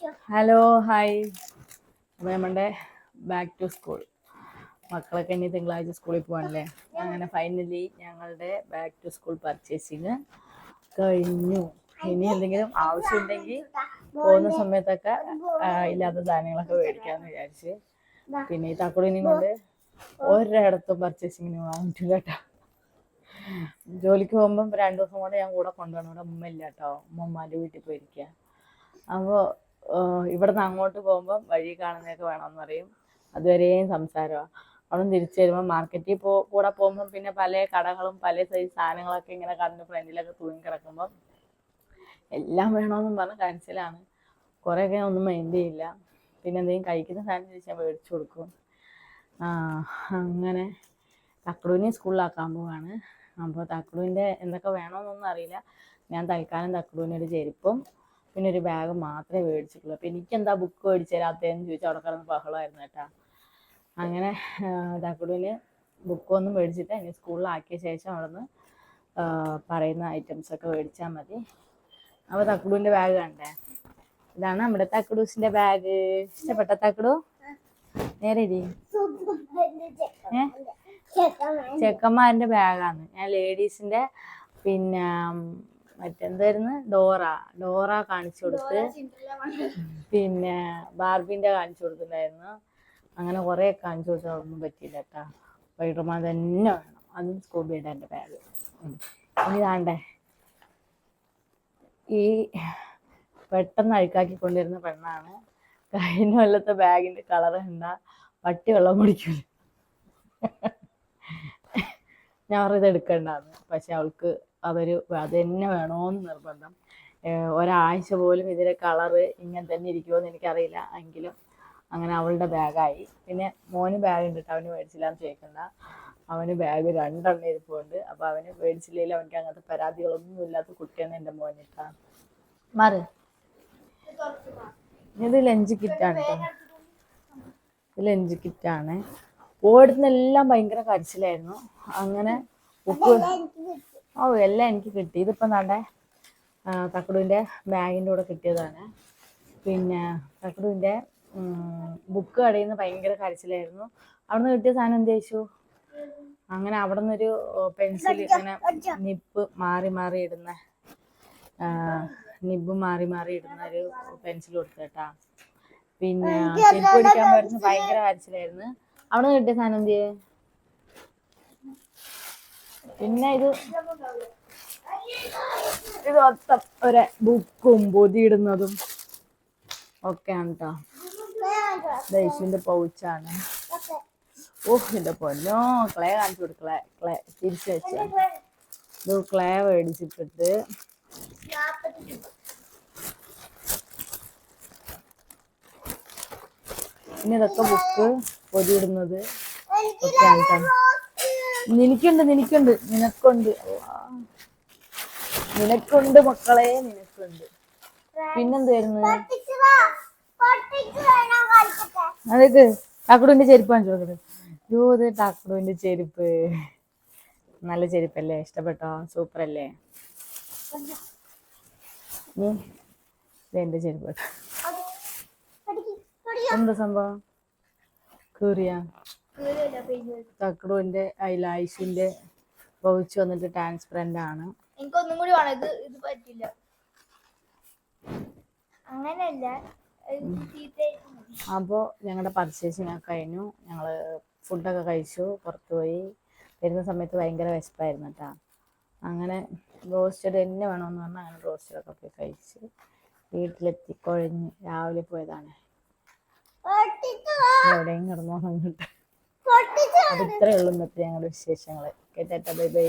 Hello hi. അപ്പോൾ നമ്മുടെ back to school മക്കളൊക്കെ ഇനി തിങ്കളാഴ്ച സ്കൂളിൽ പോകാനല്ലേ. അങ്ങനെ ഫൈനലി ഞങ്ങളുടെ ബാക്ക് ടു സ്കൂൾ പർച്ചേസിങ് കഴിഞ്ഞു. ഇനി എന്തെങ്കിലും ആവശ്യമുണ്ടെങ്കിൽ പോകുന്ന സമയത്തൊക്കെ ഇല്ലാത്ത സാധനങ്ങളൊക്കെ മേടിക്കാമെന്ന് വിചാരിച്ച്. പിന്നെ ഈ തക്കുടിനെയും കൊണ്ട് ഒരിടത്തും പർച്ചേസിങ്ങിന് വാങ്ങിയിട്ടില്ല കേട്ടോ. ജോലിക്ക് പോകുമ്പം 2 ദിവസം കൊണ്ട് ഞാൻ കൂടെ കൊണ്ടുപോകണം. ഇവിടെ ഉമ്മ ഇല്ല കേട്ടോ, ഉമ്മമാൻ്റെ വീട്ടിൽ പോയിരിക്കുക. അപ്പോൾ ഇവിടുന്ന് അങ്ങോട്ട് പോകുമ്പം വഴി കാണുന്നതൊക്കെ വേണമെന്ന് പറയും. അതുവരെയും സംസാരമാണ്. അവിടെ നിന്ന് തിരിച്ചു വരുമ്പോൾ മാർക്കറ്റിൽ കൂടെ പോകുമ്പം പിന്നെ പല കടകളും പല സൈസ് സാധനങ്ങളൊക്കെ ഇങ്ങനെ കണ്ട് ഫ്രണ്ടിലൊക്കെ തൂങ്ങി കിടക്കുമ്പം എല്ലാം വേണമെന്നും പറഞ്ഞ് കരച്ചിലാണ്. കുറേയൊക്കെ ഒന്നും മൈൻഡ് ചെയ്യില്ല. പിന്നെ എന്തെങ്കിലും കഴിക്കുന്ന സാധനം ചോദിച്ചാൽ മേടിച്ചു കൊടുക്കും. അങ്ങനെ തക്കുടൂനെ സ്കൂളിലാക്കാൻ പോവാണ്. അപ്പോൾ തക്കുടൂൻ്റെ എന്തൊക്കെ വേണമെന്നൊന്നും അറിയില്ല. ഞാൻ തൽക്കാലം തക്കുടൂനൊരു ചെരുപ്പും പിന്നെ ഒരു ബാഗ് മാത്രമേ മേടിച്ചിട്ടുള്ളൂ. അപ്പോൾ എനിക്കെന്താ ബുക്ക് മേടിച്ച് തരാത്തതെന്ന് ചോദിച്ചാൽ അവിടെ കിടന്ന് ബഹളമായിരുന്നു കേട്ടോ. അങ്ങനെ തക്കുടൂന് ബുക്കൊന്നും മേടിച്ചിട്ട് ഇനി സ്കൂളിലാക്കിയ ശേഷം അവിടെ നിന്ന് പറയുന്ന ഐറ്റംസൊക്കെ മേടിച്ചാൽ മതി. അപ്പോൾ തക്കുടൂൻ്റെ ബാഗ് കണ്ടേ, ഇതാണ് നമ്മുടെ തക്കുടൂസിൻ്റെ ബാഗ്. ഇഷ്ടപ്പെട്ട തക്കുടു? നേരെ ഇരി. ചെക്കന്മാരുടെ ബാഗാണ്. ഞാൻ ലേഡീസിൻ്റെ പിന്നെ മറ്റെന്തായിരുന്നു ഡോറ കാണിച്ചു കൊടുത്ത്, പിന്നെ ബാർബിൻ്റെ കാണിച്ചു കൊടുത്തിട്ടുണ്ടായിരുന്നു. അങ്ങനെ കുറേ കാണിച്ചു കൊടുത്താൽ ഒന്നും പറ്റിയില്ല കേട്ടോ. സ്പൈഡർമാൻ തന്നെ വേണം. അതും സ്കൂബിയുടെ എൻ്റെ ബാഗ്. ഇനി താണ്ടേ ഈ പെട്ടെന്ന് അഴുക്കാക്കിക്കൊണ്ടിരുന്ന പെണ്ണാണ്. കഴിഞ്ഞ കൊല്ലത്തെ ബാഗിൻ്റെ കളർ എന്താ, പട്ടി വെള്ളം കുടിക്കില്ല. ഞാൻ പറഞ്ഞത് എടുക്കണ്ടാന്ന്. പക്ഷെ അവൾക്ക് അത് തന്നെ വേണമെന്ന് നിർബന്ധം. ഒരാഴ്ച പോലും ഇതിൻ്റെ കളറ് ഇങ്ങനെ തന്നെ ഇരിക്കുമോയെന്ന് എനിക്കറിയില്ല. എങ്കിലും അങ്ങനെ അവളുടെ ബാഗായി. പിന്നെ മോന് ബാഗ് ഉണ്ട് കേട്ടോ, അവന് മേടിച്ചില്ലാന്ന് ചോദിക്കണ്ട. അവന് ബാഗ് 2 എണ്ണം ഇരിപ്പുണ്ട്. അപ്പോൾ അവന് മേടിച്ചില്ലെങ്കിൽ അവനിക്ക് അങ്ങനത്തെ പരാതികളൊന്നും ഇല്ലാത്ത കുട്ടിയാണ് എൻ്റെ മോനിട്ടാ. മാറ്. ഇത് ലഞ്ച് കിറ്റാണ് കേട്ടോ. ഇത് ലഞ്ച് കിറ്റാണ്. ഓടുന്നെല്ലാം ഭയങ്കര കരച്ചിലായിരുന്നു. അങ്ങനെ ഉപ്പ് എല്ലാം എനിക്ക് കിട്ടി. ഇതിപ്പം താണ്ടേ തക്കുടുവിൻ്റെ ബാഗിൻ്റെ കൂടെ കിട്ടിയതാണ്. പിന്നെ തക്കുടുവിൻ്റെ ബുക്ക് കടയിൽ നിന്ന് ഭയങ്കര കരച്ചിലായിരുന്നു. അവിടെ നിന്ന് കിട്ടിയ സാധനം എന്ത് ചോദിച്ചു. അങ്ങനെ അവിടെ നിന്നൊരു പെൻസിൽ ഇങ്ങനെ നിബ് മാറി മാറി ഇടുന്ന ഒരു പെൻസിൽ കൊടുത്തു കേട്ടാ. പിന്നെ ചെരുപ്പ് പിടിക്കാൻ പറ്റുന്ന ഭയങ്കര കരച്ചിലായിരുന്നു. അവിടെ നിന്ന് കിട്ടിയ സാധനം എന്ത് ചെയ്യേ. പിന്നെ ഇത് മൊത്തം ഒരു ബുക്കും പൊതിയിടുന്നതും ഒക്കെയാണ് കേട്ടോ. ദേശിന്റെ പൗച്ചാണ്. എന്റെ പൊന്നോ, ക്ലേ കാണിച്ചു കൊടുക്കളെ. ക്ലേ തിരിച്ചു വെച്ചാൽ ഇത് ക്ലേ മേടിച്ചിട്ടിട്ട് പിന്നെ ഇതൊക്കെ ബുക്ക് പൊതിയിടുന്നത് ഒക്കെയാണ് കേട്ടോ. നിനക്കുണ്ട് മക്കളെ, നിനക്കുണ്ട്. പിന്നെന്തായിരുന്നു അതൊക്കെ ടാക്കുടുവിന്റെ ചെരുപ്പ് കാണിച്ചു കൊടുക്കുന്നത്. ഇത് ടാക്കുടുവിന്റെ ചെരുപ്പ് നല്ല ചെരുപ്പല്ലേ, ഇഷ്ടപ്പെട്ടോ? സൂപ്പർ അല്ലേ? ഇതെന്റെ ചെരുപ്പ് കേട്ടോ. എന്താ സംഭവം? കീറിയ തക്കുടുവിന്റെ ഐലാഷിന്റെ പൗച്ച് വന്നിട്ട് ട്രാൻസ്പെറന്റ് ആണ്. എനിക്കൊന്നും കൂടി വേണം. ഇത് പറ്റില്ല. അങ്ങനെയല്ല. അപ്പോൾ ഞങ്ങളുടെ പർച്ചേസിങ് ഒക്കെ കഴിഞ്ഞു. ഞങ്ങൾ ഫുഡൊക്കെ കഴിച്ചു, പുറത്തു പോയി. വരുന്ന സമയത്ത് ഭയങ്കര വിശപ്പായിരുന്നു കേട്ടോ. അങ്ങനെ റോസ്റ്റഡ് തന്നെ വേണമെന്ന് പറഞ്ഞാൽ അങ്ങനെ റോസ്റ്റഡൊക്കെ പോയി കഴിച്ച് വീട്ടിലെത്തി കുഴഞ്ഞ് രാവിലെ പോയതാണ്. എവിടെയും കിടന്നോ അങ്ങോട്ട്. അത് ഇത്രയേ ഉള്ളൂ ഇന്നത്തെ ഞങ്ങളുടെ വിശേഷങ്ങൾ. കേട്ടോ. Bye bye.